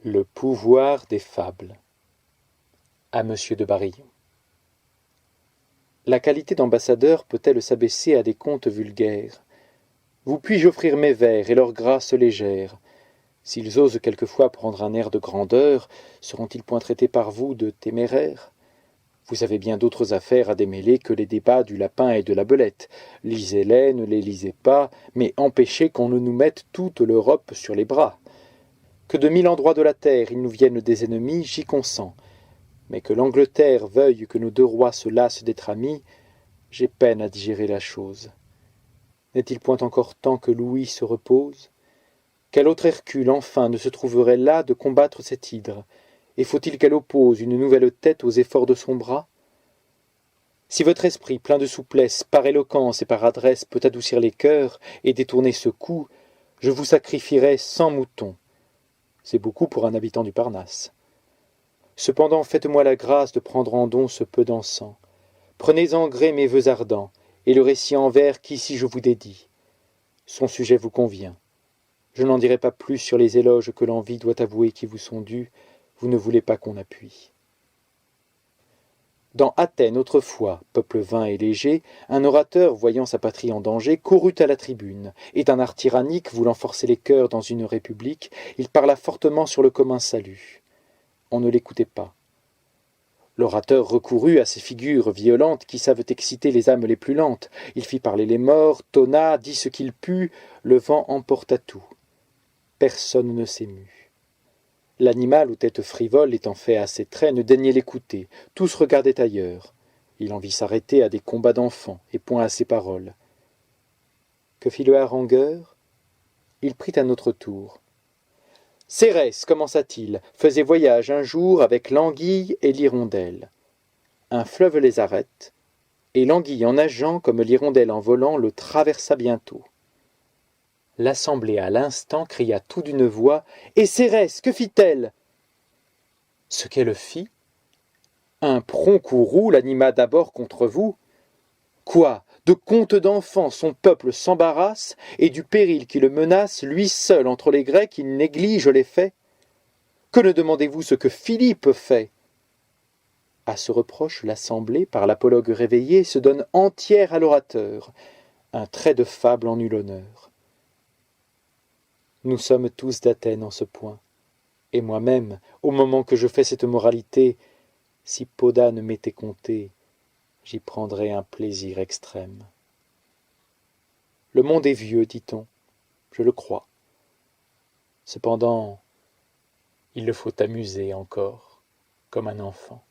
Le pouvoir des fables. À Monsieur de Barillon. La qualité d'ambassadeur peut-elle s'abaisser à des contes vulgaires? Vous puis-je offrir mes vers et leur grâce légère? S'ils osent quelquefois prendre un air de grandeur, seront-ils point traités par vous de téméraires? Vous avez bien d'autres affaires à démêler que les débats du lapin et de la belette. Lisez-les, ne les lisez pas, mais empêchez qu'on ne nous mette toute l'Europe sur les bras. Que de 1000 endroits de la terre il nous vienne des ennemis, j'y consens. Mais que l'Angleterre veuille que nos deux rois se lassent d'être amis, j'ai peine à digérer la chose. N'est-il point encore temps que Louis se repose? Quel autre Hercule, enfin, ne se trouverait là de combattre cette hydre? Et faut-il qu'elle oppose une nouvelle tête aux efforts de son bras? Si votre esprit, plein de souplesse, par éloquence et par adresse, peut adoucir les cœurs et détourner ce coup, je vous sacrifierai 100 moutons. C'est beaucoup pour un habitant du Parnasse. Cependant, faites-moi la grâce de prendre en don ce peu d'encens. Prenez en gré mes vœux ardents, et le récit en vers qu'ici je vous dédie. Son sujet vous convient. Je n'en dirai pas plus sur les éloges que l'envie doit avouer qui vous sont dus, vous ne voulez pas qu'on appuie. Dans Athènes autrefois, peuple vain et léger, un orateur, voyant sa patrie en danger, courut à la tribune, et d'un art tyrannique, voulant forcer les cœurs dans une république, il parla fortement sur le commun salut. On ne l'écoutait pas. L'orateur recourut à ces figures violentes qui savent exciter les âmes les plus lentes. Il fit parler les morts, tonna, dit ce qu'il put, le vent emporta tout. Personne ne s'émut. L'animal aux têtes frivoles étant fait à ses traits ne daignait l'écouter, tous regardaient ailleurs. Il en vit s'arrêter à des combats d'enfants, et point à ses paroles. Que fit le harangueur? Il prit un autre tour. Cérès, commença-t-il, faisait voyage un jour avec l'anguille et l'hirondelle. Un fleuve les arrête, et l'anguille en nageant comme l'hirondelle en volant le traversa bientôt. L'assemblée à l'instant cria tout d'une voix « Et Cérès, que fit-elle » Ce qu'elle fit, un prompt courroux l'anima d'abord contre vous. Quoi, de contes d'enfants son peuple s'embarrasse, et du péril qui le menace, lui seul entre les Grecs il néglige les faits? Que ne demandez-vous ce que Philippe fait? À ce reproche, l'assemblée, par l'apologue réveillé, se donne entière à l'orateur. Un trait de fable en eut l'honneur. Nous sommes tous d'Athènes en ce point. Et moi-même, au moment que je fais cette moralité, si Poda ne m'était compté, j'y prendrais un plaisir extrême. Le monde est vieux, dit-on, je le crois. Cependant, il le faut amuser encore, comme un enfant.